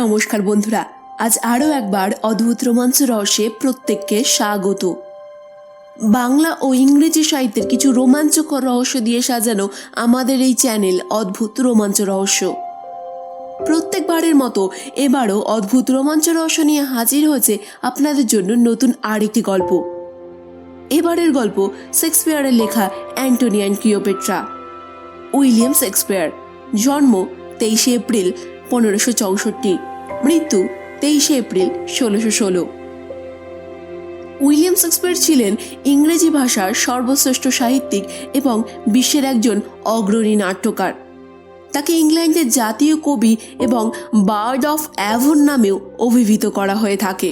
নমস্কার বন্ধুরা, আজ আরও একবার অদ্ভুত রোমাঞ্চ রহস্যে প্রত্যেককে স্বাগত। বাংলা ও ইংরেজি সাহিত্যের কিছু রোমাঞ্চকর রহস্য দিয়ে সাজানো আমাদের এই চ্যানেল অদ্ভুত রোমাঞ্চ রহস্য। প্রত্যেকবারের মতো এবারও অদ্ভুত রোমাঞ্চ রহস্য নিয়ে হাজির হয়েছে আপনাদের জন্য নতুন আরেকটি গল্প। এবারের গল্প শেক্সপিয়ারের লেখা Antony and Cleopatra. William Shakespeare, জন্ম 23 এপ্রিল 1564, মৃত্যু 23 এপ্রিল 1616। উইলিয়াম শেক্সপিয়ার ছিলেন ইংরেজি ভাষার সর্বশ্রেষ্ঠ সাহিত্যিক এবং বিশ্বের একজন অগ্রণী নাট্যকার। তাকে ইংল্যান্ডের জাতীয় কবি এবং বার্ড অফ অ্যাভন নামেও অভিহিত করা হয়ে থাকে।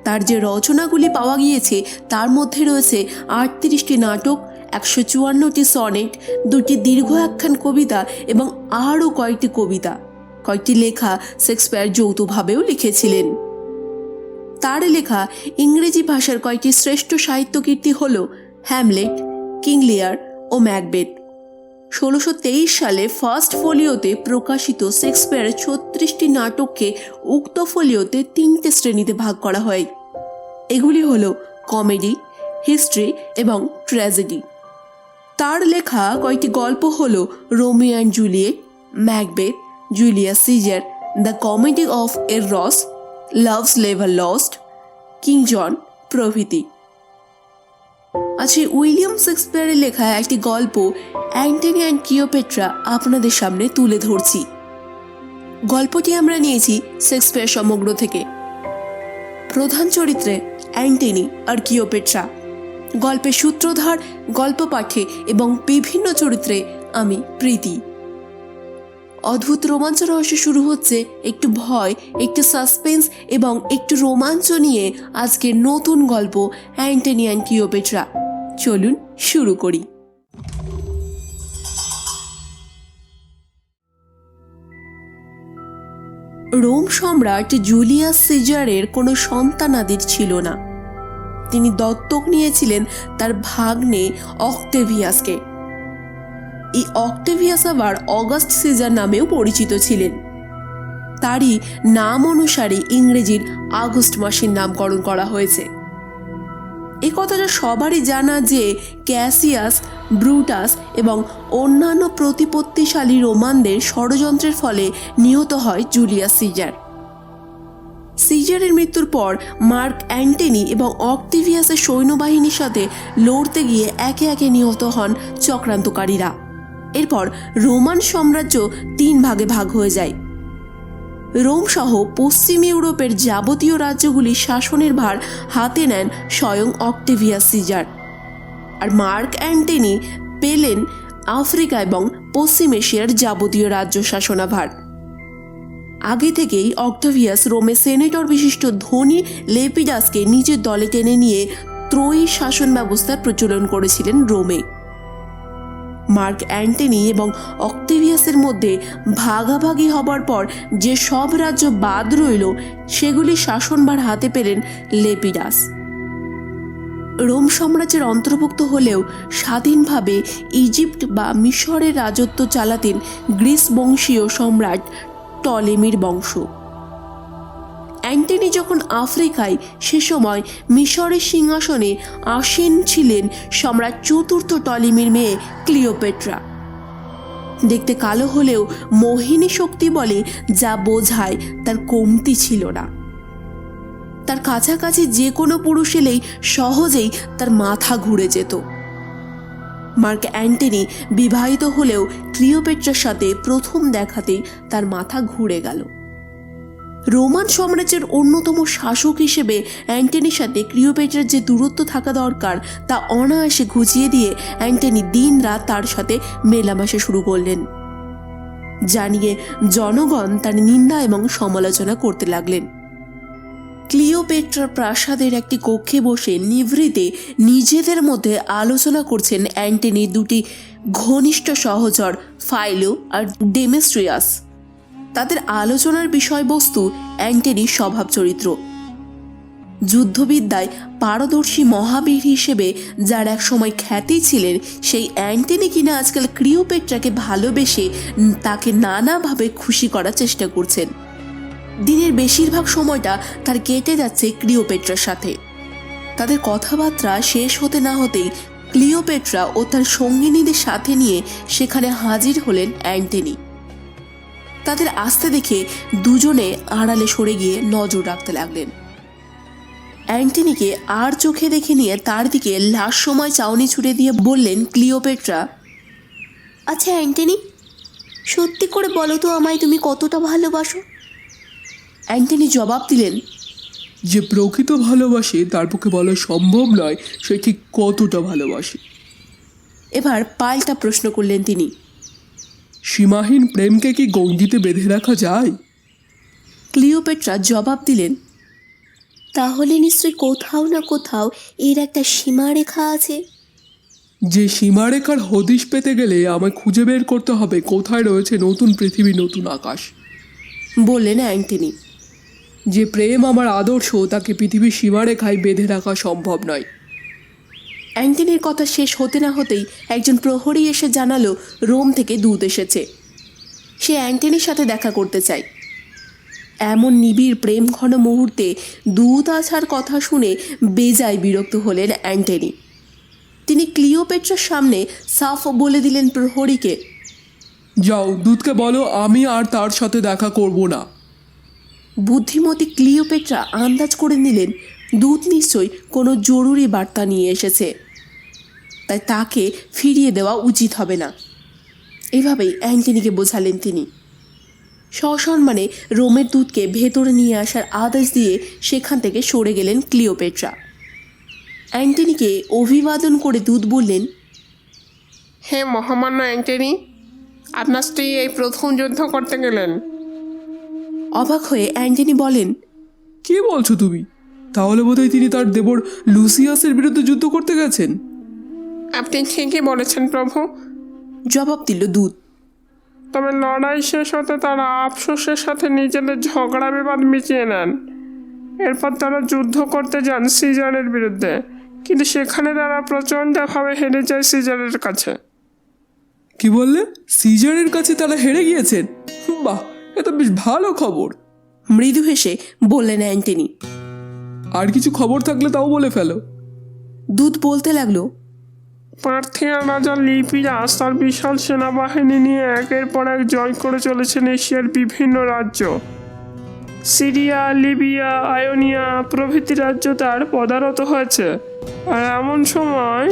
তার যে রচনাগুলি পাওয়া গিয়েছে তার মধ্যে রয়েছে 38টি নাটক, 154টি সনেট, 2টি দীর্ঘ একখান কবিতা এবং আরও কয়েকটি কবিতা। কয়েকটি লেখা শেক্সপিয়ার যৌথভাবেও লিখেছিলেন। তার লেখা ইংরেজি ভাষার কয়েকটি শ্রেষ্ঠ সাহিত্যকীর্তি হল হ্যামলেট, কিং লিয়ার ও ম্যাকবেথ। 1623 সালে ফার্স্ট ফোলিওতে প্রকাশিত শেক্সপিয়ারের 36টি নাটককে উক্ত ফোলিওতে 3টে শ্রেণীতে ভাগ করা হয়। এগুলি হল কমেডি, হিস্ট্রি এবং ট্র্যাজেডি। তার লেখা কয়েকটি গল্প হল Romeo and Juliet, Macbeth, Julius Caesar, the comedy of errors, love's never lost, King John প্রভৃতি। আজকে উইলিয়াম শেক্সপিয়ারের লেখা একটি গল্প অ্যান্টনি অ্যান্ড ক্লিওপেট্রা আপনাদের সামনে তুলে ধরছি। গল্পটি আমরা নিয়েছি শেক্সপিয়ার সমগ্র থেকে। প্রধান চরিত্রে অ্যান্টনি আর ক্লিওপেট্রা, গল্পের সূত্রধার, গল্প পাঠে এবং বিভিন্ন চরিত্রে আমি প্রীতি। অদ্ভুত রোমাঞ্চ রহস্য শুরু হচ্ছে একটু ভয়, একটু সাসপেন্স এবং একটু রোমাঞ্চ নিয়ে আজকের নতুন গল্প অ্যান্টনি অ্যান্ড ক্লিওপেট্রা। চলুন শুরু করি। রোম সম্রাট জুলিয়াস সিজারের কোনো সন্তানাদির ছিল না। তিনি দত্তক নিয়েছিলেন তার ভাগ্নে অক্টেভিয়াসকে। এই অক্টেভিয়াস আবার অগাস্ট সিজার নামেও পরিচিত ছিলেন। তারই নাম অনুসারে ইংরেজির আগস্ট মাসের নামকরণ করা হয়েছে। এই কথাটা সবারই জানা যে ক্যাসিয়াস, ব্রুটাস এবং অন্যান্য প্রতিপত্তিশালী রোমানদের ষড়যন্ত্রের ফলে নিহত হয় জুলিয়াস সিজার। সিজারের মৃত্যুর পর মার্ক অ্যান্টনি এবং অক্টেভিয়াসের সৈন্যবাহিনীর সাথে লড়তে গিয়ে একে একে নিহত হন চক্রান্তকারীরা। এরপর রোমান সাম্রাজ্য 3 ভাগে ভাগ হয়ে যায়। রোম সহ পশ্চিম ইউরোপের যাবতীয় রাজ্যগুলি শাসনের ভার হাতে নেন স্বয়ং অক্টেভিয়াস সিজার। আর মার্ক অ্যান্টনি পেলেন আফ্রিকা এবং পশ্চিম এশিয়ার যাবতীয় রাজ্য শাসনাভার। আগে থেকেই অক্টেভিয়াস রোমে সেনেটর বিশিষ্ট ধনী লেপিডাসকে নিজের দলে টেনে নিয়ে ত্রয়ী শাসন ব্যবস্থার প্রচলন করেছিলেন রোমে। মার্ক অ্যান্টনি এবং অক্টেভিয়াসের মধ্যে ভাগাভাগি হবার পর যে সব রাজ্য বাদ রইল সেগুলি শাসনভার হাতে পেলেন লেপিডাস। রোম সাম্রাজ্যের অন্তর্ভুক্ত হলেও স্বাধীনভাবে ইজিপ্ট বা মিশরের রাজত্ব চালাতেন গ্রিস বংশীয় সম্রাট টলেমির বংশ। অ্যান্টনি যখন আফ্রিকায়, সে সময় মিশরের সিংহাসনে আসীন ছিলেন সম্রাট চতুর্থ টলেমির মেয়ে ক্লিওপেট্রা। দেখতে কালো হলেও মোহিনী শক্তি বলে যা বোঝায় তার কমতি ছিল না। তার কাছাকাছি যে কোনো পুরুষ এলেই সহজেই তার মাথা ঘুরে যেত। মার্ক অ্যান্টনি বিবাহিত হলেও ক্লিওপেট্রার সাথে প্রথম দেখাতেই তার মাথা ঘুরে গেল। রোমান সাম্রাজ্যের অন্যতম শাসক হিসেবে অ্যান্টনির সাথে ক্লিওপেট্রার যে দূরত্ব থাকা দরকার তা অনায়াসে ঘুচিয়ে দিয়ে অ্যান্টনি দিন রাত তার সাথে মেলামেশা শুরু করলেন। জানিয়ে জনগণ তার নিন্দা এবং সমালোচনা করতে লাগলেন। ক্লিওপেট্রার প্রাসাদের একটি কক্ষে বসে নিভৃতে নিজেদের মধ্যে আলোচনা করছেন অ্যান্টনির 2টি ঘনিষ্ঠ সহচর ফাইলো আর ডেমেস্ট্রিয়াস। তাদের আলোচনার বিষয়বস্তু অ্যান্টনির স্বভাব চরিত্র। যুদ্ধবিদ্যায় পারদর্শী মহাবীর হিসেবে যার এক সময় খ্যাতি ছিলেন সেই অ্যান্টনি কিনা আজকাল ক্লিওপেট্রাকে ভালোবেসে তাকে নানাভাবে খুশি করার চেষ্টা করছেন। দিনের বেশিরভাগ সময়টা তার কেটে যাচ্ছে ক্লিওপেট্রার সাথে। তাদের কথাবার্তা শেষ হতে না হতেই ক্লিওপেট্রা ও তার সঙ্গিনীদের সাথে নিয়ে সেখানে হাজির হলেন অ্যান্টনি। তাদের আসতে দেখে দুজনে আড়ালে সরে গিয়ে নজর রাখতে লাগলেন। অ্যান্টনিকে আর চোখে দেখে নিয়ে তার দিকে লাশ সময় চাউনি ছুড়ে দিয়ে বললেন ক্লিওপেট্রা, আচ্ছা অ্যান্টনি, সত্যি করে বলো তো আমায় তুমি কতটা ভালোবাসো? অ্যান্টনি জবাব দিলেন, যে প্রকৃত ভালোবাসে তার পক্ষে বলা সম্ভব নয় সে ঠিক কতটা ভালোবাসে। এবার পাল্টা প্রশ্ন করলেন তিনি, সীমাহীন প্রেমকে কি গণ্ডিতে বেঁধে রাখা যায়? ক্লিওপেট্রা জবাব দিলেন, তাহলে নিশ্চয়ই কোথাও না কোথাও এর একটা সীমারেখা আছে। যে সীমারেখার হদিশ পেতে গেলে আমায় খুঁজে বের করতে হবে কোথায় রয়েছে নতুন পৃথিবী, নতুন আকাশ, বললেন অ্যান্টনি। যে প্রেম আমার আদর্শ তাকে পৃথিবীর সীমারেখায় বেঁধে রাখা সম্ভব নয়। অ্যান্টনির কথা শেষ হতে না হতেই একজন প্রহরী এসে জানালো রোম থেকে দূত এসেছে। সে অ্যান্টনির সাথে দেখা করতে চায়। এমন নিবিড় প্রেম ঘন মুহূর্তে দূত আসার কথা শুনে বেজায় বিরক্ত হলেন অ্যান্টনি। তিনি ক্লিওপেট্রার সামনে সাফ বলে দিলেন প্রহরীকে, যাও দূতকে বলো আমি আর তার সাথে দেখা করব না। বুদ্ধিমতী ক্লিওপেট্রা আন্দাজ করে নিলেন দূত নিশ্চয়ই কোনো জরুরি বার্তা নিয়ে এসেছে, তাই তাকে ফিরিয়ে দেওয়া উচিত হবে না। এভাবেই অ্যান্টনিকে বোঝালেন তিনি। সসম্মানে রোমের দূতকে ভেতরে নিয়ে আসার আদেশ দিয়ে সেখান থেকে সরে গেলেন ক্লিওপেট্রা। অ্যান্টনিকে অভিবাদন করে দূত বললেন, হে মহামান্য অ্যান্টনি, আপনার স্ত্রী এই প্রথম যুদ্ধ করতে গেলেন। অবাক হয়ে অ্যান্টনি বলেন, কি বলছো তুমি? তাহলে বোধহয় তিনি তার দেবর লুসিয়াসের বিরুদ্ধে যুদ্ধ করতে গেছেন। আপনি ঠিকই বলেছেন প্রভু। জবাব দিল দূত। তবে লড়াই শেষ হতে তারা আফসোসের সাথে নিজেদের ঝগড়া বিবাদ মিটিয়ে নেন। এরপর তারা যুদ্ধ করতে যান সিজারের বিরুদ্ধে, কিন্তু সেখানে তারা প্রচণ্ডভাবে হেরে যায় সিজারের কাছে। কি বললে? সিজারের কাছে তারা হেরে গিয়েছেন? বাহ, এটা বেশ ভালো খবর। মৃদু হেসে বললেন অ্যান্টনি। আর কিছু খবর থাকলে তাও বলে ফেলো। দূত বলতে লাগলো, পার্থিয়ান রাজা লিপিয়াস তার বিশাল সেনাবাহিনী নিয়ে একের পর এক জয় করে চলেছেন এশিয়ার বিভিন্ন রাজ্য। সিরিয়া, লিবিয়া, আয়োনিয়া প্রভৃতি রাজ্য তার পদারত হয়েছে। আর এমন সময়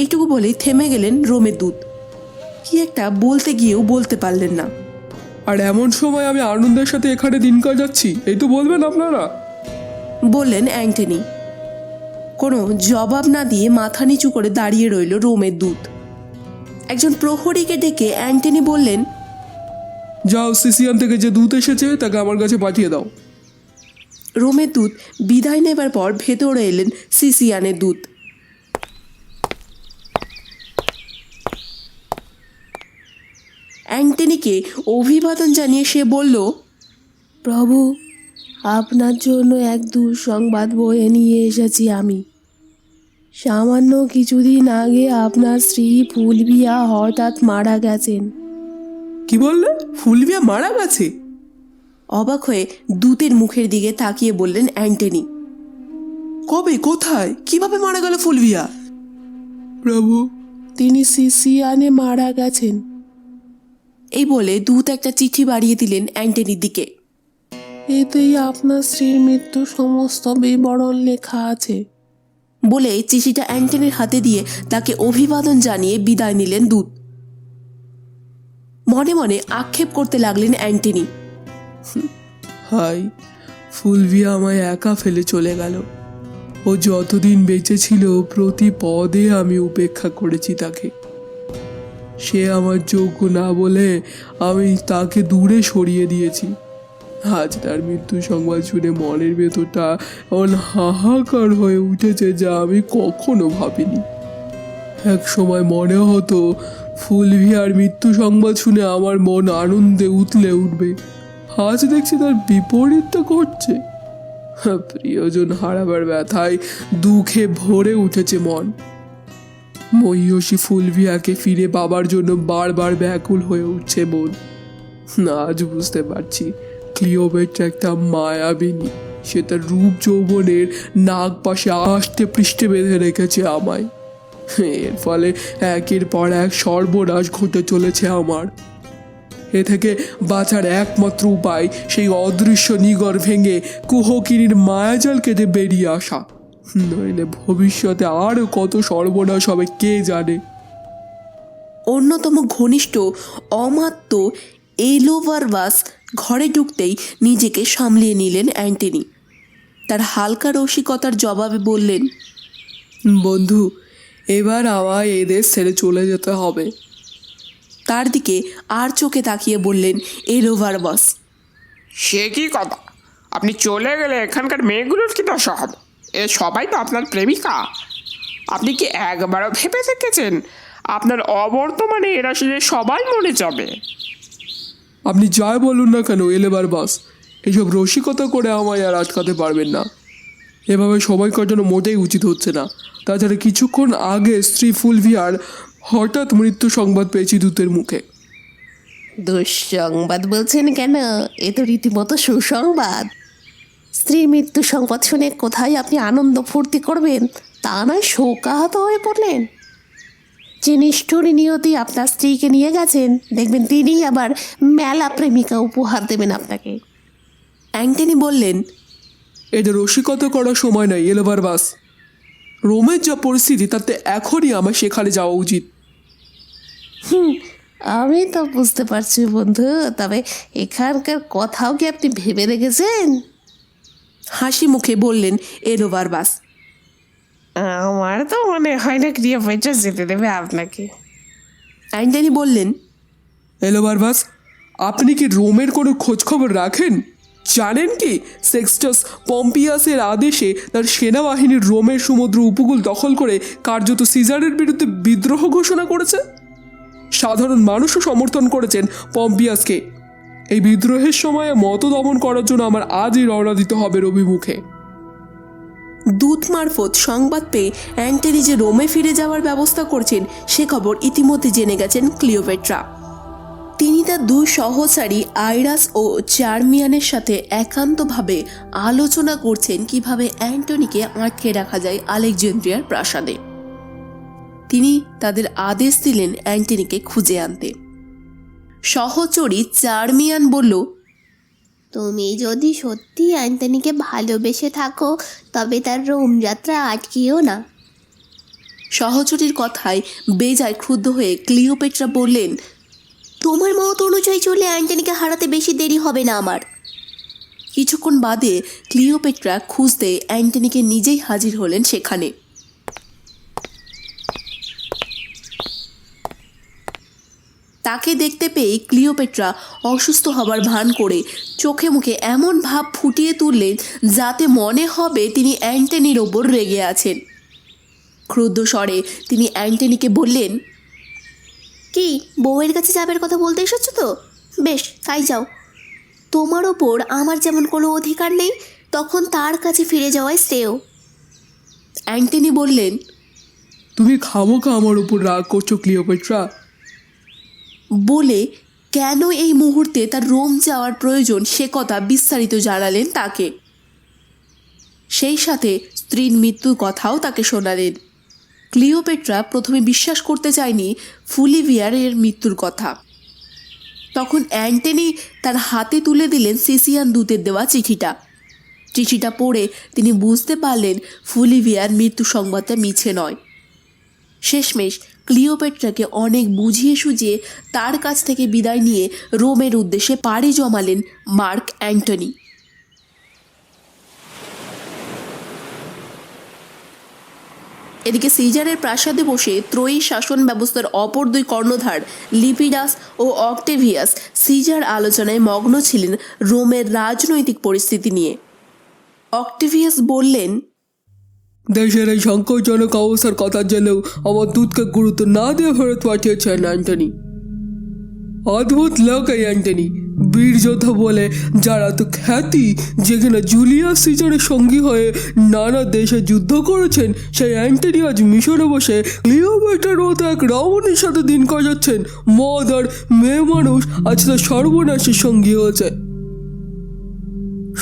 এইটুকু বলেই থেমে গেলেন রোমের দূত। কি একটা বলতে গিয়েও বলতে পারলেন না। আর এমন সময় আমি আনন্দের সাথে এখানে দিন কাটাচ্ছি, এই তো বলবেন আপনারা, বললেন অ্যান্টনি। কোনো জবাব না দিয়ে মাথা নিচু করে দাঁড়িয়ে রইল রোমের দূত। একজন প্রহরীকে ডেকে অ্যান্টনি বললেন, যাও সিসিয়ান থেকে যে দূত এসেছে তাকে আমার কাছে পাঠিয়ে দাও। রোমের দূত বিদায় নেবার পর ভেতরে এলেন সিসিয়ানের দূত। অ্যান্টনিকে অভিবাদন জানিয়ে সে বলল, প্রভু, আপনার জন্য এক দুঃসংবাদ বয়ে নিয়ে এসেছি আমি। সামান্য কিছুদিন আগে আপনার স্ত্রী ফুলভিয়া হঠাৎ মারা গেছেন। কি বললে? ফুলভিয়া মারা গেছে? অবাক হয়ে দূতের মুখের দিকে তাকিয়ে বললেন অ্যান্টনি। কবে, কোথায়, কিভাবে মারা গেল ফুলভিয়া? প্রভু, তিনি সিসিয়ানে মারা গেছেন। এই বলে দূত একটা চিঠি বাড়িয়ে দিলেন অ্যান্টনির দিকে। এতেই আপনার স্ত্রীর মৃত্যু সমস্ত বিবরণ লেখা আছে, বলে চিঠিটা অ্যান্টনির হাতে দিয়ে তাকে অভিবাদন জানিয়ে বিদায় নিলেন দূত। মনে মনে আক্ষেপ করতে লাগলেন অ্যান্টনি। হাই, ফুলভিয়া আমায় একা ফেলে চলে গেল। ও যতদিন বেঁচে ছিল প্রতি পদে আমি উপেক্ষা করেছি তাকে। সে আমার যোগ্য না বলে আমি তাকে দূরে সরিয়ে দিয়েছি। আজ তার মৃত্যু সংবাদ শুনে মনের ভেতরটা এমন হাহাকার হয়ে উঠেছে যা আমি কখনো ভাবিনি। এক সময় মনে হতো ফুলভিয়ার মৃত্যু সংবাদ শুনে আমার মন আনন্দে উতলে উঠবে। আজ দেখছি তার বিপরীতটা ঘটছে। প্রিয়জন হারাবার ব্যথায় দুঃখে ভরে উঠেছে মন। মহিষী ফুলভিয়াকে ফিরে পাবার জন্য বারবার ব্যাকুল হয়ে উঠছে মন। আজ বুঝতে পারছি ক্লিওপেট্রা একটা মায়াবিনী। সে তার রূপ যৌবনের নাগ পাশে আষ্টে পৃষ্ঠে বেঁধে রেখেছে আমায়। এর ফলে একের পর এক সর্বনাশ ঘটে চলেছে আমার। এ থেকে বাঁচার একমাত্র উপায় সেই অদৃশ্য নিগর ভেঙে কুহকিনীর মায়াজাল কেটে বেরিয়ে আসা, নইলে ভবিষ্যতে আরও কত সর্বনাশ হবে কে জানে। অন্যতম ঘনিষ্ঠ অমাত্য এলোভারবাস ঘরে ঢুকতেই নিজেকে সামলিয়ে নিলেন অ্যান্টনি। তার হালকা রসিকতার জবাবে বললেন, বন্ধু, এবার আমায় এই দেশ ছেড়ে চলে যেতে হবে। তার দিকে আর চোখে তাকিয়ে বললেন এলোভারবাস। সে কি কথা? আপনি চলে গেলে এখানকার মেয়েগুলোর কি দশা হবে? এ সবাই তো আপনার প্রেমিকা। আপনি কি একবারও ভেবে দেখেছেন আপনার অবর্তমানে এরা সবাই মরে যাবে? আপনি যাই বলুন না কেন এলোভারবাস, এইসব রসিকতা করে আমায় আর আটকাতে পারবেন না। এভাবে সময় কাটানো মোটেই উচিত হচ্ছে না। তাছাড়া কিছুক্ষণ আগে স্ত্রী ফুলভিয়ার হঠাৎ মৃত্যু সংবাদ পেয়েছি দূতের মুখে। দুঃসংবাদ বলছেন কেন? এ তো রীতিমতো সুসংবাদ। স্ত্রীর মৃত্যু সংবাদ শুনে কোথায় আপনি আনন্দ ফুর্তি করবেন, তা নয় শোকাহত হয়ে পড়লেন। যে নিষ্ঠুর নিয়তি আপনার স্ত্রীকে নিয়ে গেছেন, দেখবেন তিনি আবার মেলা প্রেমিকা উপহার দেবেন আপনাকে। অ্যান্টনি বললেন, এটা রসিকতা করার সময় নয় এলোভারবাস। রোমের যা পরিস্থিতি, তাতে এখনই আমার সেখানে যাওয়া উচিত। আমি তো বুঝতে পারছি বন্ধু, তবে এখানকার কথাও কি আপনি ভেবে রেখেছেন? হাসি মুখে বললেন এলোভারবাস। আমার তো মনে হয় না ক্লিওপেট্রা যেতে দেবে আপনাকে। অ্যান্টনি বললেন, এলোভারবাস, আপনি কি রোমের কোনো খোঁজখবর রাখেন? জানেন কি সেক্সটাস পম্পিয়াসের আদেশে তার সেনাবাহিনীর রোমের সমুদ্র উপকূল দখল করে কার্যত সিজারের বিরুদ্ধে বিদ্রোহ ঘোষণা করেছে? সাধারণ মানুষও সমর্থন করেছেন পম্পিয়াসকে। এই বিদ্রোহের সময় মত দমন করার জন্য আমার আজই রওনা দিতে হবে অভিমুখে। দূত মারফত সংবাদ পেয়ে অ্যান্টনি যে রোমে ফিরে যাওয়ার ব্যবস্থা করছেন সে খবর ইতিমধ্যে জেনে গেছেন ক্লিওপেট্রা। তিনি তার দুই সহচারী আইরাস ও চার্মিয়ানের সাথে একান্তভাবে আলোচনা করছেন কিভাবে অ্যান্টনিকে আটকে রাখা যায় আলেকজান্দ্রিয়ার প্রাসাদে। তিনি তাদের আদেশ দিলেন অ্যান্টনিকে খুঁজে আনতে। সহচরী চার্মিয়ান বলল, তুমি যদি সত্যি অ্যান্টনিকে ভালোবেসে থাকো তবে তার রোম যাত্রা আটকিও না। সহচরীর কথায় বেজায় ক্রুদ্ধ হয়ে ক্লিওপেট্রা বললেন, তোমার মত অনুযায়ী চলে অ্যান্টনিকে হারাতে বেশি দেরি হবে না আমার। কিছুক্ষণ বাদে ক্লিওপেট্রা খুঁজতে অ্যান্টনিকে নিজেই হাজির হলেন সেখানে। তাকে দেখতে পেয়ে ক্লিওপেট্রা অসুস্থ হবার ভান করে চোখে মুখে এমন ভাব ফুটিয়ে তুললেন যাতে মনে হবে তিনি অ্যান্টনির ওপর রেগে আছেন। ক্রুদ্ধ স্বরে তিনি অ্যান্টনিকে বললেন, কি বউয়ের কাছে যাবার কথা বলতে এসেছো তো? বেশ, তাই যাও। তোমার ওপর আমার যেমন কোনো অধিকার নেই, তখন তার কাছে ফিরে যাওয়াই শ্রেয়। অ্যান্টনি বললেন, তুমি খামোখা আমার উপর রাগ করছো ক্লিওপেট্রা। বলে কেন এই মুহূর্তে তার রোম যাওয়ার প্রয়োজন সে কথা বিস্তারিত জানালেন তাকে। সেই সাথে স্ত্রীর মৃত্যুর কথাও তাকে শোনালেন। ক্লিওপেট্রা প্রথমে বিশ্বাস করতে চায়নি ফুলিভিয়ারের মৃত্যুর কথা। তখন অ্যান্টনি তার হাতে তুলে দিলেন সিসিয়ান দূতের দেওয়া চিঠিটা। চিঠিটা পড়ে তিনি বুঝতে পারলেন ফুলিভিয়ার মৃত্যু সংবাদটা মিছে নয়। শেষমেশ ক্লিওপেট্রাকে অনেক বুঝিয়ে সুঝিয়ে তার কাছ থেকে বিদায় নিয়ে রোমের উদ্দেশ্যে পাড়ি জমালেন মার্ক অ্যান্টনি। এদিকে সিজারের প্রাসাদে বসে ত্রয়ী শাসন ব্যবস্থার অপর দুই কর্ণধার লিপিডাস ও অক্টেভিয়াস সিজার আলোচনায় মগ্ন ছিলেন রোমের রাজনৈতিক পরিস্থিতি নিয়ে। অক্টেভিয়াস বললেন, দেশের এই সংকটজনক অবস্থার কথা জেনেও আমার দূতকে গুরুত্ব না দিয়ে ফেরত পাঠিয়েছেন অ্যান্টনি। অদ্ভুত লোক এই অ্যান্টনি। বীর যোদ্ধা বলে যারা তো খ্যাতি, যেখানে জুলিয়াস সিজারের সঙ্গী হয়ে নানা দেশে যুদ্ধ করেছেন, সেই অ্যান্টনি আজ মিশরে বসে ক্লিওপেট্রার মতো এক রাবণের সাথে দিন কাটাচ্ছেন। মদ আর মেয়ে মানুষ আজ তার সর্বনাশের সঙ্গী হয়েছে।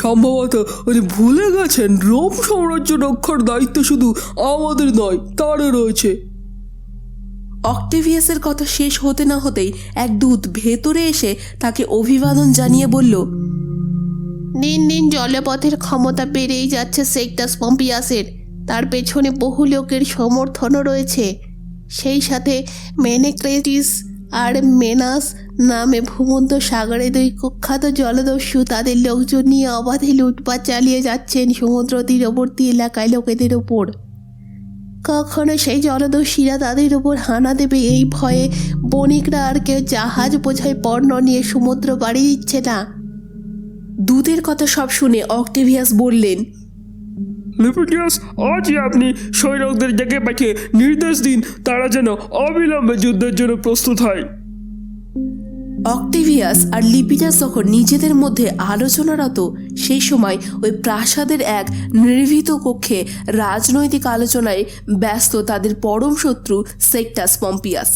সম্ভবত উনি ভুলে গেছেন রোম সাম্রাজ্য রক্ষার দায়িত্ব শুধু আমাদের নয়, তারও রয়েছে। অক্টেভিয়াসের কথা শেষ হতে না হতেই এক দূত ভেতরে এসে তাকে অভিবাদন জানিয়ে বলল, দিন দিন জলপথের ক্ষমতা বেড়েই যাচ্ছে সেক্টাস পম্পিয়াসের। তার পেছনে বহু লোকের সমর্থনও রয়েছে। সেই সাথে মেনেক্রেটিস আর মেনাস নামে ভূমধ্য সাগরে দুই কুখ্যাত জলদস্যু তাদের লোকজন নিয়ে অবাধে লুটপাট চালিয়ে যাচ্ছেন সমুদ্র তীরবর্তী এলাকায় লোকেদের ওপর। কখনো সেই জলদস্যুরা তাদের উপর হানা দেবে এই ভয়ে বণিকরা আর কেউ জাহাজ বোঝাই পণ্য নিয়ে সমুদ্র পাড়ি দিচ্ছে না। দূতের কথা সব শুনে অক্টেভিয়াস বললেন, লিপিডিয়াস, আজই আপনি সৈনিকদের ডেকে পাঠিয়ে নির্দেশ দিন তারা যেন অবিলম্বে যুদ্ধের জন্য প্রস্তুত হয়। অক্টেভিয়াস আর লিপিডাস যখন নিজেদের মধ্যে আলোচনারত, সেই সময় ওই প্রাসাদের এক নির্ভীত কক্ষে রাজনৈতিক আলোচনায় ব্যস্ত তাদের পরম শত্রু সেক্টাস পম্পিয়াস।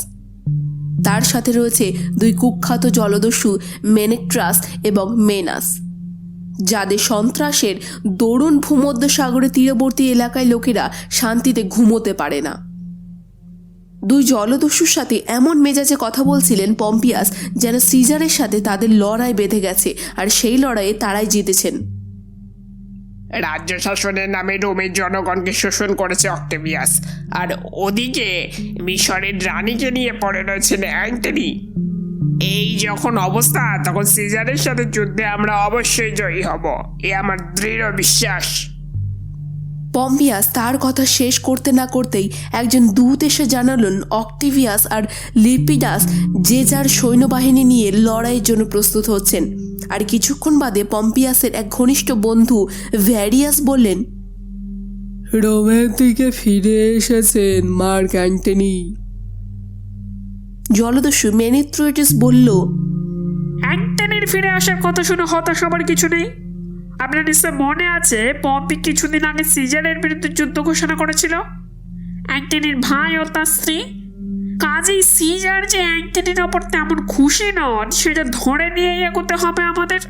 তার সাথে রয়েছে দুই কুখ্যাত জলদস্যু মেনেক্ট্রাস এবং মেনাস, যাদের সন্ত্রাসের দরুণ ভূমধ্য সাগরে তীরবর্তী এলাকায় লোকেরা শান্তিতে ঘুমোতে পারে না। দুই জলদস্যুর সাথে এমন মেজাজে কথা বলছিলেন পম্পিয়াস যেন সিজারের সাথে তাদের লড়াই বেঁধে গেছে আর সেই লড়াইয়ে তারাই জিতেছেন। রাজ্য শাসনের নামে রোমের জনগণকে শোষণ করেছে অক্টেভিয়াস, আর ওদিকে মিশরের রানীকে নিয়ে পড়ে রয়েছেন অ্যান্টনি। এই যখন অবস্থা, তখন সিজারের সাথে যুদ্ধে আমরা অবশ্যই জয়ী হব, এ আমার দৃঢ় বিশ্বাস। পম্পিয়াস তার কথা শেষ করতে না করতেই একজন দূত এসে জানালেন অক্টেভিয়াস আর লিপিডাস যে যার সৈন্যবাহিনী নিয়ে লড়াইয়ের জন্য প্রস্তুত হচ্ছেন। আর কিছুক্ষণ বাদে পম্পিয়াসের এক ঘনিষ্ঠ বন্ধু ভ্যারিয়াস বললেন, রোমের দিকে ফিরে এসেছেন মার্ক অ্যান্টনি। জলদস্যু মেনিথ্রোয়েটিস বলল, অ্যান্টনির ফিরে আসার কথা শুনে হতাশ হবার কিছু নেই। আপনার নিশ্চয় মনে আছে পম্পি কিছুদিন আগে সিজারের বিরুদ্ধে যুদ্ধ ঘোষণা করেছিল, অ্যান্টনির ভাই ও তার স্ত্রী। কাজেই সিজার যে অ্যান্টনির ওপর তেমন খুশি নন সেটা ধরে নিয়ে এগোতে হবে আমাদের।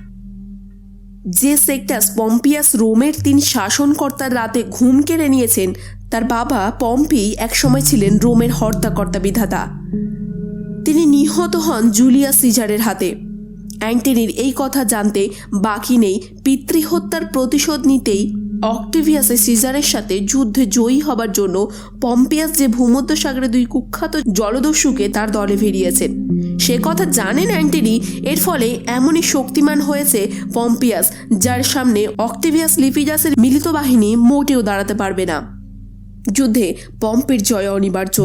যে সেক্টাস পম্পিয়াস রোমের 3 শাসনকর্তার রাতে ঘুম কেড়ে নিয়েছেন, তার বাবা পম্পি একসময় ছিলেন রোমের হর্তাকর্তা বিধাতা। তিনি নিহত হন জুলিয়াস সিজারের হাতে। অ্যান্টনির এই কথা জানতে বাকি নেই, পিতৃহত্যার প্রতিশোধ নিতেই অক্টেভিয়াসের সিজারের সাথে যুদ্ধে জয়ী হবার জন্য পম্পিয়াস যে ভূমধ্য সাগরে দুই কুখ্যাত জলদস্যুকে তার দলে ভিড়িয়েছেন সে কথা জানেন অ্যান্টনি। এর ফলে এমনই শক্তিমান হয়েছে পম্পিয়াস, যার সামনে অক্টেভিয়াস লিপিডাসের মিলিত বাহিনী মোটেও দাঁড়াতে পারবে না। যুদ্ধে পম্পির জয় অনিবার্য।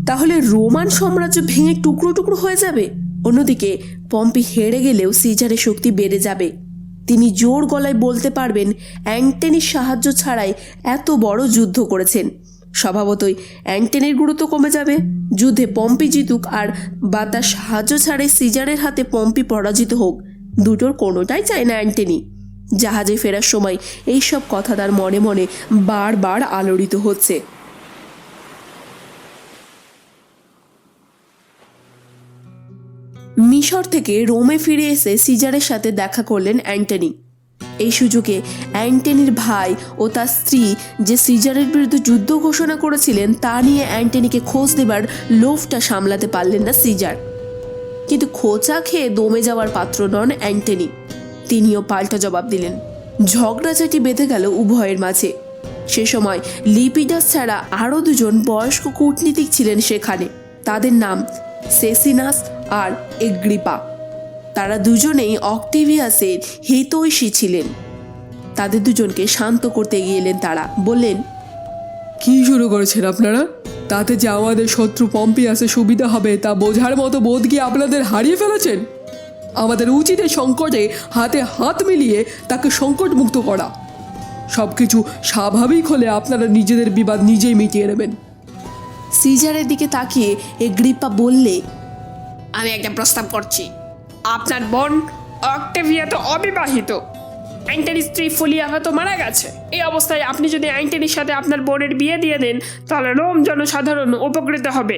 তাহলে রোমান সাম্রাজ্য ভেঙে টুকরো টুকরো হয়ে যাবে। অন্যদিকে পম্পি হেরে গেলেও সিজারের শক্তি বেড়ে যাবে। তিনি জোর গলায় বলতে পারবেন অ্যান্টনির সাহায্য ছাড়াই এত বড় যুদ্ধ করেছেন। স্বভাবতই অ্যান্টনির গুরুত্ব কমে যাবে। যুদ্ধে পম্পি জিতুক আর বা তার সাহায্য ছাড়াই সিজারের হাতে পম্পি পরাজিত হোক, দুটোর কোনোটাই চায় না অ্যান্টনি। জাহাজে ফেরার সময় এইসব কথা তার মনে মনে বারবার আলোড়িত হচ্ছে। মিশর থেকে রোমে ফিরে এসে সিজারের সাথে দেখা করলেন অ্যান্টনি। এই সুযোগে অ্যান্টনির ভাই ও তার স্ত্রী যে সিজারের বিরুদ্ধে যুদ্ধ ঘোষণা করেছিলেন তা নিয়ে অ্যান্টনিকে খোঁজ দেবার লোভটা সামলাতে পারলেন না সিজার। কিন্তু খোঁচা খেয়ে দমে যাওয়ার পাত্র নন অ্যান্টনি। তিনিও পাল্টা জবাব দিলেন। ঝগড়াঝাটি বেঁধে গেল উভয়ের মাঝে। সে সময় লিপিডাস ছাড়া আরও 2জন বয়স্ক কূটনীতিক ছিলেন সেখানে। তাদের নাম সেসিনাস আর এগ্রিপা। তারা দুজনেই অক্টেভিয়াসের হিতৈষী ছিলেন। তাদের দুজনকে শান্ত করতে গিয়েলেন। তারা বললেন, কি শুরু করেছেন আপনারা? তাতে যে আমাদের শত্রু পম্পিয়াসের সুবিধা হবে তা বোঝার মতো বোধ কি আপনাদের হারিয়ে ফেলেছেন? আমাদের উচিত এই সংকটে হাতে হাত মিলিয়ে তাকে সংকট মুক্ত করা। সব কিছু স্বাভাবিক হলে আপনারা নিজেদের বিবাদ নিজেই মিটিয়ে নেবেন। সিজারের দিকে তাকিয়ে এগ্রিপা বললে, আমি একটা প্রস্তাব করছি। আপনার বোন অক্টেভিয়া তো অবিবাহিত, অ্যান্টনির স্ত্রী ফুলিয়া হয়তো মারা গেছে। এই অবস্থায় আপনি যদি অ্যান্টনির সাথে আপনার বোনের বিয়ে দিয়ে দেন, তাহলে রোম জনসাধারণ উপকৃত হবে।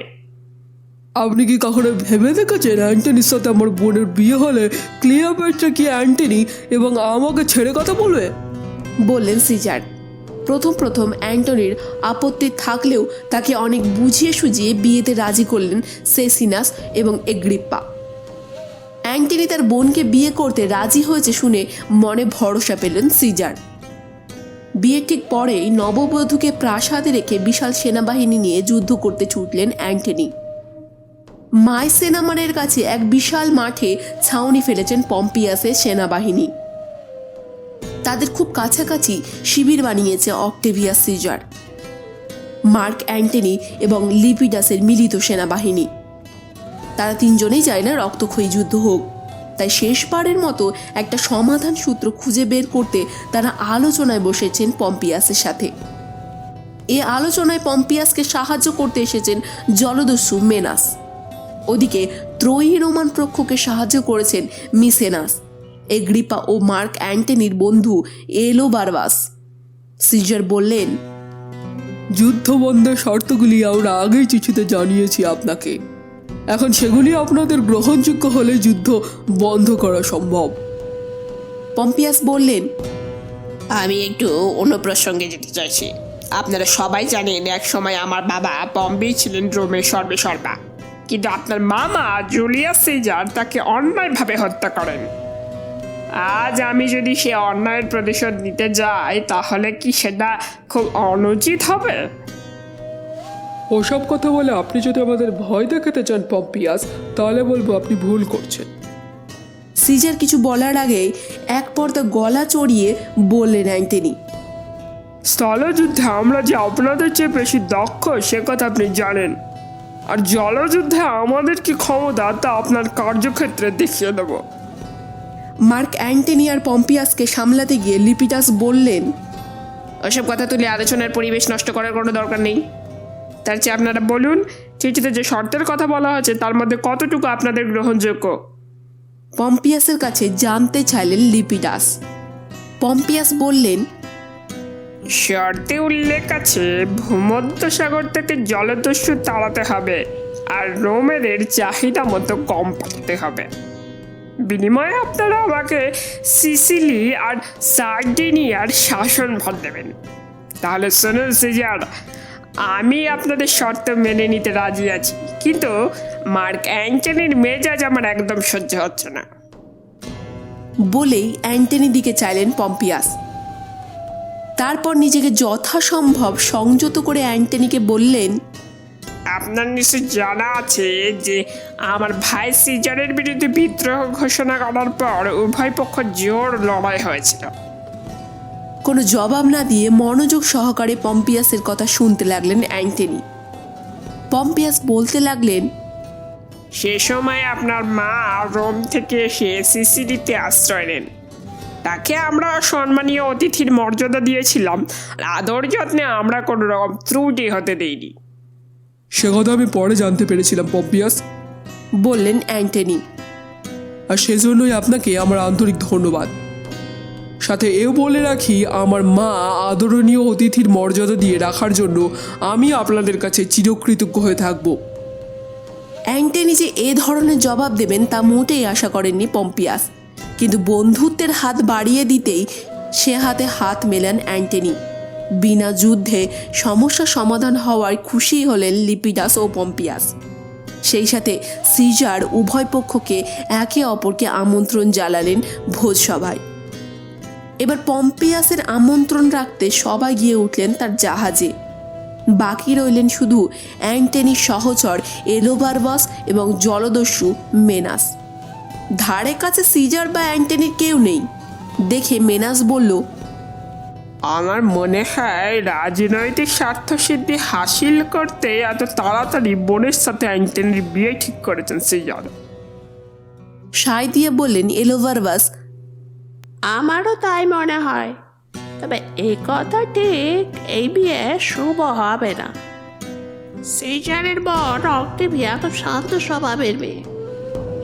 আপনি কি কখনো ভেবে দেখেছেন অ্যান্টনির সাথে আমার বোনের বিয়ে হলে ক্লিওপেট্রা কি অ্যান্টনি এবং আমাকে ছেড়ে কথা বলবে? বললেন সিজার। প্রথম অ্যান্টনির আপত্তি থাকলেও তাকে অনেক বুঝিয়ে সুঝিয়ে বিয়েতে রাজি করলেন সেসিনাস এবং এগ্রিপ্পা। অ্যান্টনি তার বোনকে বিয়ে করতে রাজি হয়েছে শুনে মনে ভরসা পেলেন সিজার। বিয়ের ঠিক পরেই নববধূকে প্রাসাদে রেখে বিশাল সেনাবাহিনী নিয়ে যুদ্ধ করতে ছুটলেন অ্যান্টনি। মাইসেনামারের কাছে এক বিশাল মাঠে ছাউনি ফেলেছেন পম্পিয়াসের সেনাবাহিনী। তাদের খুব কাছাকাছি শিবির বানিয়েছে অক্টেভিয়াস সিজার, মার্ক অ্যান্টনি এবং লিপিডাসের মিলিত সেনাবাহিনী। তারা তিনজনেই চায় না রক্তক্ষয়ী যুদ্ধ হোক, তাই শেষবারের মতো একটা সমাধান সূত্র খুঁজে বের করতে তারা আলোচনায় বসেছেন পম্পিয়াসের সাথে। এ আলোচনায় পম্পিয়াসকে সাহায্য করতে এসেছেন জলদস্যু মেনাস। ওদিকে ত্রয়ী রোমান পক্ষকে সাহায্য করেছেন মিসেনাস, এগ্রিপা ও মার্ক অ্যান্টনির বন্ধু এলোবারবাস। সিজার বললেন, যুদ্ধ বন্ধের শর্তগুলি আমরা আগেই চিঠিতে জানিয়েছি আপনাকে। এখন সেগুলি আপনাদের গ্রহণযোগ্য হলে যুদ্ধ বন্ধ করা সম্ভব। পম্পিয়াস বললেন, আমি একটু অন্য প্রসঙ্গে যেতে চাইছি। আপনারা সবাই জানেন এক সময় আমার বাবা পম্পি ছিলেন রোমের সর্বেসর্বা, কিন্তু আপনার মামা জুলিয়াস সিজার তাকে অন্যায়ভাবে হত্যা করেন। আজ আমি যদি সে অন্যায়ের প্রতিশোধ নিতে যাই তাহলে কি সেটা খুব অনুচিত হবে? ওসব কথা বলে আপনি যদি আমাদের ভয় দেখাতে চান পম্পিয়াস, তাহলে বলবো আপনি ভুল করছেন। সিজার কিছু বলার আগেই এক পর্দা গলা চড়িয়ে বললেন অ্যান্টনি, স্থলযুদ্ধে আমরা যে আপনাদের চেয়ে বেশি দক্ষ সে কথা আপনি জানেন, আর জলযুদ্ধে আমাদের কি ক্ষমতা তা আপনার কার্যক্ষেত্রে দেখিয়ে দেব। মার্ক অ্যান্টনি আর পম্পিয়াসকে সামলাতে গিয়ে লিপিডাস বললেন, ওসব কথা তুলে আলোচনার পরিবেশ নষ্ট করার কোনো দরকার নেই। তার চেয়ে আপনারা বলুন, চিঠিতে যে শর্তের কথা বলা হয়েছে তার মধ্যে কতটুকু আপনাদের গ্রহণযোগ্য? পম্পিয়াসের কাছে জানতে চাইলেন লিপিডাস। পম্পিয়াস বললেন, শর্তে উল্লেখ আছে ভূমধ্যসাগর থেকে জলদস্যু তাড়াতে হবে আর রোমেদের চাহিদা মতো কম পাঠাতে হবে। বিনিময়ে আপনারা আমাকে সিসিলি আর সার্ডিনিয়ার শাসনভার দেবেন। তাহলে শুনুন সিজার, আমি আপনাদের শর্ত মেনে নিতে রাজি আছি, কিন্তু মার্ক অ্যান্টনির মেজাজ আমার একদম সহ্য হচ্ছে না। বলেই অ্যান্টনির দিকে চাইলেন পম্পিয়াস। তারপর নিজেকে যথাসম্ভব সংযত করে অ্যান্টনিকে বললেন, আপনার নিশ্চয় জানা আছে যে আমার ভাই সিজারের বিরুদ্ধে বিদ্রোহ ঘোষণা করার পর উভয় পক্ষ জোর লড়াই হয়েছিল। কোনো জবাব না দিয়ে মনোযোগ সহকারে পম্পিয়াসের কথা শুনতে লাগলেন অ্যান্টনি। পম্পিয়াস বলতে লাগলেন, সে সময় আপনার মা রোম থেকে এসে সিসিলিতে আশ্রয় নেন। তাকে আমরা সম্মানীয় অতিথির মর্যাদা দিয়েছিলাম, আর আদর যত্নে আমরা কোনো রকম ত্রুটি হতে দেইনি। সে কথা আমি পরে জানতে পেরেছিলাম পম্পিয়াস, বললেন অ্যান্টনি। আর সেজন্যই আপনাকে আমার আন্তরিক ধন্যবাদ। সাথে এও বলে রাখি, আমার মা আদরণীয় অতিথির মর্যাদা দিয়ে রাখার জন্য আমি আপনাদের কাছে চিরকৃতজ্ঞ হয়ে থাকব। অ্যান্টনি যে এ ধরনের জবাব দেবেন তা মোটেই আশা করেননি পম্পিয়াস, কিন্তু বন্ধুত্বের হাত বাড়িয়ে দিতেই সে হাতে হাত মেলান অ্যান্টনি। বিনা যুদ্ধে সমস্যা সমাধান হওয়ায় খুশি হলেন লিপিডাস ও পম্পিয়াস। সেই সাথে সিজার উভয় পক্ষকে একে অপরকে আমন্ত্রণ জানালেন ভোজসভায়। এবার পম্পিয়াসের আমন্ত্রণ রাখতে সবাই গিয়ে উঠলেন তার জাহাজে। বাকি রইলেন শুধু অ্যান্টনির সহচর এলোবারবাস এবং জলদস্যু মেনাস। ধারে কাছে সিজার বা অ্যান্টনির কেউ নেই দেখে মেনাস বলল, আমার মনে হয় রাজনৈতিক স্বার্থসিদ্ধি হাসিল করতে এত তাড়াতাড়ি বোনের সাথে অ্যান্টনির বিয়ে ঠিক করেছেন সিজার। সায় দিয়ে বললেন এলোবারবাস, আমারও তাই মনে হয়, তবে এই কথা ঠিক, এই বিয়ে শুভ হবে না। সিজারের বোন অক্টেভিয়া খুব শান্ত স্বভাবের মেয়ে।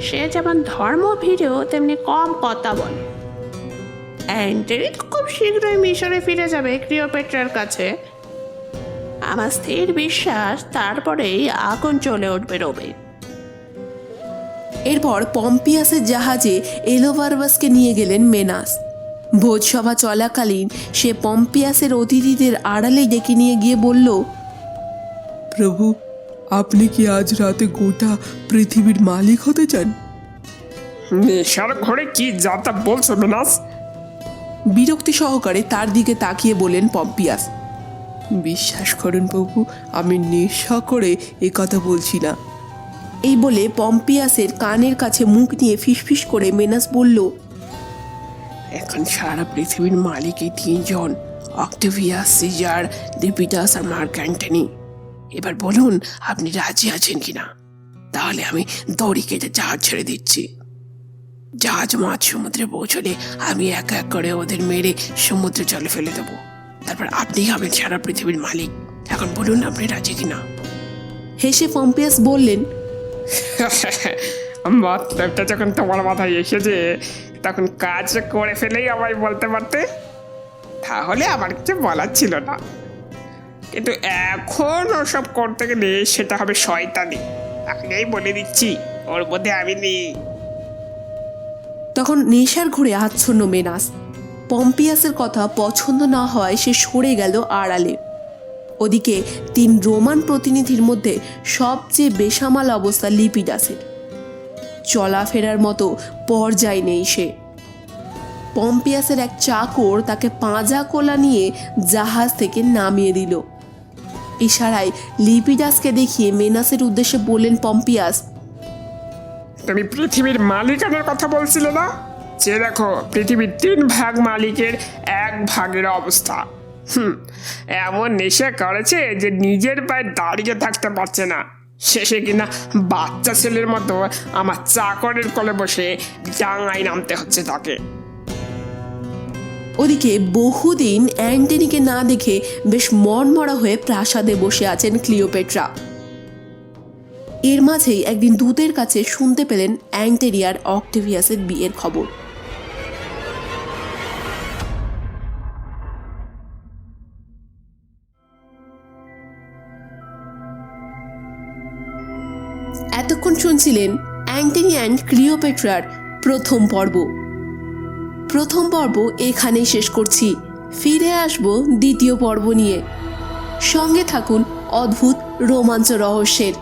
সে যেমন ধর্মভীরু তেমনি কম কথা বলে। অ্যান্টনি তো খুব শীঘ্রই মিশরে ফিরে যাবে ক্লিওপেট্রার কাছে। আমার স্থির বিশ্বাস তারপরেই আগুন চলে উঠবে রোমে। এরপর পম্পিয়াসের জাহাজে এলোভারবাসকে নিয়ে গেলেন মেনাস। ভোজসভা চলাকালীন সে পম্পিয়াসের অতিথিদের আড়ালে ডেকে নিয়ে গিয়ে বলল, প্রভু, আপনি কি আজ রাতে গোটা পৃথিবীর মালিক হতে চান? নেশার ঘরে কি যা তা বলছো মেনাস? বিরক্তি সহকারে তার দিকে তাকিয়ে বলেন পম্পিয়াস। বিশ্বাস করুন প্রভু, আমি নেশা করে এ কথা বলছি না। এই বলে পম্পিয়াসের কানের কাছে মুখ নিয়ে ফিসফিস করে মেনাস বলল, এখন সারা পৃথিবীর মালিক এই তিনজন, অক্টেভিয়াস, সিজার, লিপিডাস আর মার্ক অ্যান্টনি। এবার বলুন আপনি রাজি আছেন কিনা, তাহলে আমি দড়ি কেটে জাহাজ ছেড়ে দিচ্ছি। জাহাজ মাঝ সমুদ্রে পৌঁছলে আমি এক এক করে ওদের মেরে সমুদ্রে জলে ফেলে দেবো। তারপর আপনি হবেন সারা পৃথিবীর মালিক। এখন বলুন আপনি রাজি কিনা। হেসে পম্পিয়াস বললেন, মতলবটা যখন তোমার মাথায় এসেছে তখন কাজ করে ফেলেই আমায় বলতে পারতে, তাহলে আমার কিছু বলার ছিল না। কিন্তু এখন ওসব করতে গেলে সেটা হবে শয়তানি। আগেই বলে দিচ্ছি, ওর মধ্যে আমি নেই। তখন নেশার ঘুরে আচ্ছন্ন মেনাস। পম্পিয়াসের কথা পছন্দ না হওয়ায় সে সরে গেল আড়ালে। ওদিকে 3 রোমান প্রতিনিধির মধ্যে সবচেয়ে বেসামাল অবস্থা লিপিডাসের। চলাফেরার মতো পর্যায় নেই সে। পম্পিয়াসের এক চাকর তাকে পাঁজা কোলা নিয়ে জাহাজ থেকে নামিয়ে দিল। ইশারায় লিপিডাসকে দেখিয়ে মেনাসের উদ্দেশ্যে বললেন পম্পিয়াস, তুমি পৃথিবীর মালিকানার কথা বলছিলে না? যে দেখো পৃথিবীর 3 ভাগ মালিকের 1 ভাগের অবস্থা। এমন নেশা করেছে যে নিজের পায়ে দাঁড়িয়ে থাকতে পারছে না। শেষে কিনা বাচ্চা ছেলের মতো আমার চাকরের কোলে বসে জাঙ্গায় নামতে হচ্ছে তাকে। ওদিকে বহুদিন অ্যান্টনিকে না দেখে বেশ মনমরা হয়ে প্রাসাদে বসে আছেন ক্লিওপেট্রা। এর মাঝেই একদিন দূতের কাছে শুনতে পেলেন অ্যান্টনি আর অক্টেভিয়াসের বিয়ের খবর। এতক্ষণ শুনছিলেন অ্যান্টনি অ্যান্ড ক্লিওপেট্রার প্রথম পর্ব। প্রথম পর্ব এখানেই শেষ করছি। ফিরে আসব দ্বিতীয় পর্ব নিয়ে। সঙ্গে থাকুন অদ্ভুত রোমাঞ্চ রহস্যের।